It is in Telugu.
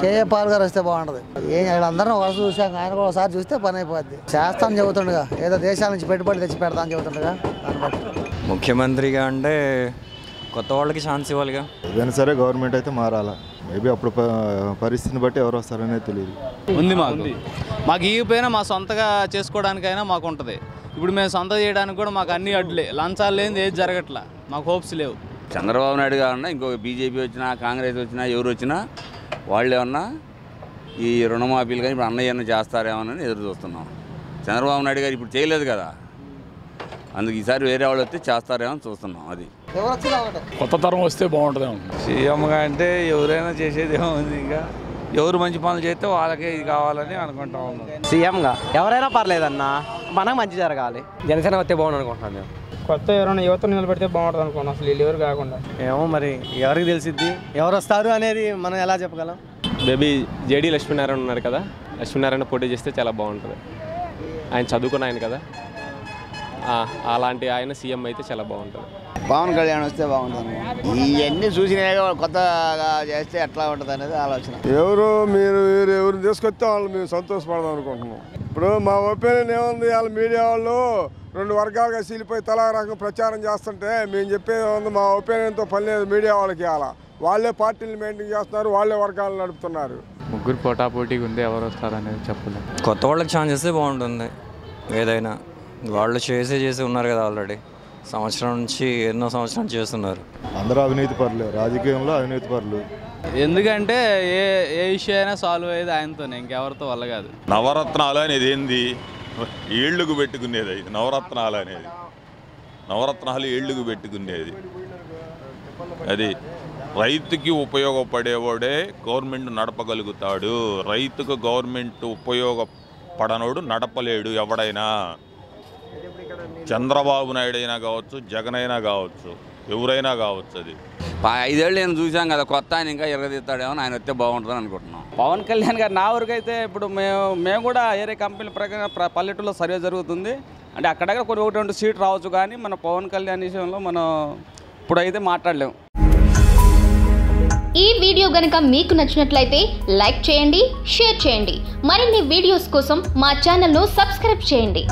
కేఏ పాల్ గారు వస్తే బాగుంటుంది. వీళ్ళందరూ ఒకసారి చూసాం, ఆయన కూడా ఒకసారి చూస్తే పని అయిపోద్ది. చేస్తాను చెబుతుండగా, ఏదో దేశాల నుంచి పెట్టుబడి తెచ్చి పెడతాను చెబుతుండగా. ముఖ్యమంత్రిగా అంటే కొత్త వాళ్ళకి ఛాన్స్ ఇవ్వాలిగా. ఏదైనా సరే గవర్నమెంట్ అయితే మారాలా. మేబీ అప్పుడు పరిస్థితిని బట్టి ఎవరు వస్తారనేది తెలియదు. ఉంది మాకు ఇవ్వకపోయినా మా సొంతగా చేసుకోవడానికైనా మాకు ఉంటుంది. ఇప్పుడు మేము సొంత చేయడానికి కూడా మాకు అన్ని అడ్లే, లంచాలు లేని ఏది జరగట్లా, మాకు హోప్స్ లేవు. చంద్రబాబు నాయుడు గారు ఇంకొక బీజేపీ వచ్చినా కాంగ్రెస్ వచ్చినా ఎవరు వచ్చినా వాళ్ళు ఏమన్నా ఈ రుణమాఫీలు కానీ ఇప్పుడు అన్నయ్యన్న చేస్తారేమోనని ఎదురు చూస్తున్నాం. చంద్రబాబు నాయుడు గారు ఇప్పుడు చేయలేదు కదా, అందుకు ఈసారి వేరే వాళ్ళు వస్తే చేస్తారేమో చూస్తున్నాం. అది కొత్త తరం వస్తే బాగుంటుంది. సీఎంగా అంటే ఎవరైనా చేసేది ఏముంది, ఇంకా ఎవరు మంచి పనులు చేస్తే వాళ్ళకే ఇది కావాలని అనుకుంటా ఉన్నాం. సీఎంగా ఎవరైనా పర్లేదన్నా, మనకు మంచి జరగాలి. జనసేన వస్తే బాగుంది అనుకుంటున్నాను మేము. కొత్త ఎవరైనా యువతను నిలబెడితే బాగుంటుంది అనుకున్నాం. అసలు వీళ్ళు ఎవరు కాకుండా ఏమో మరి ఎవరికి తెలిసిద్ది, ఎవరు వస్తారు అనేది మనం ఎలా చెప్పగలం. బేబీ జేడీ లక్ష్మీనారాయణ ఉన్నారు కదా, లక్ష్మీనారాయణ పోటీ చేస్తే చాలా బాగుంటుంది. ఆయన చదువుకున్న ఆయన కదా, అలాంటి ఆయన సీఎం అయితే చాలా బాగుంటుంది. పవన్ కళ్యాణ్ వస్తే బాగుంటుంది. ఇవన్నీ చూసినా కొత్తగా చేస్తే ఎట్లా ఉంటుంది అనేది ఆలోచన. ఎవరు తీసుకొస్తే వాళ్ళు మేము సంతోషపడదాం అనుకుంటున్నాం. ఇప్పుడు మా ఒపీనియన్ ఏముంది, వాళ్ళ మీడియా వాళ్ళు 2 వర్గాలుగా చీలిపోయి తలా రకం ప్రచారం చేస్తుంటే మేము చెప్పేది ఉంది, మా ఒపీనియన్తో పని లేదు. మీడియా వాళ్ళకి వాళ్ళే పార్టీలు మెయింటైన్ చేస్తున్నారు, వాళ్ళే వర్గాలు నడుపుతున్నారు. ముగ్గురు పోటాపోటీగా ఉంది, ఎవరు వస్తారనేది చెప్పలేదు. కొత్త వాళ్ళకి ఛాన్స్ ఇస్తే బాగుంటుంది. ఏదైనా వాళ్ళు చేసి ఉన్నారు కదా, ఆల్రెడీ సంవత్సరం నుంచి ఎన్నో సంవత్సరాలు చేస్తున్నారు. అందరూ అవినీతి పరులు, రాజకీయంలో అవినీతి పరులు. ఎందుకంటే ఏ ఇష్యూ అయినా సాల్వ్ అయ్యేది ఆయనతోనే, ఇంకెవరితో వల్ల కాదు. నవరత్నాలు అనేది ఏంది, ఏళ్ళకు పెట్టుకునేది. అది నవరత్నాలు అనేది, నవరత్నాలు ఏళ్ళకు పెట్టుకునేది. అది రైతుకి ఉపయోగపడేవాడే గవర్నమెంట్ నడపగలుగుతాడు. రైతుకు గవర్నమెంట్ ఉపయోగపడనోడు నడపలేడు ఎవడైనా. చంద్రబాబు నాయుడు అయినా కావచ్చు, జగన్ అయినా కావచ్చు, ఎవరైనా కావచ్చు. అది 5 ఏళ్ళు నేను చూసాం కదా, కొత్త ఆయన ఇంకా ఎరగదీస్తాడేమో, ఆయన వస్తే బాగుంటుందని అనుకుంటున్నాం. పవన్ కళ్యాణ్ గారు నా వరకు అయితే ఇప్పుడు మేము కూడా ఏరే కంపెనీల ప్రకారం పల్లెటూరులో సర్వే జరుగుతుంది. అంటే అక్కడక్కడ కొన్ని 1-2 సీట్లు రావచ్చు, కానీ మన పవన్ కళ్యాణ్ విషయంలో మనం ఇప్పుడైతే మాట్లాడలేము. ఈ వీడియో గనుక మీకు నచ్చినట్లయితే లైక్ చేయండి, షేర్ చేయండి. మరిన్ని వీడియోస్ కోసం మా ఛానల్ను సబ్స్క్రైబ్ చేయండి.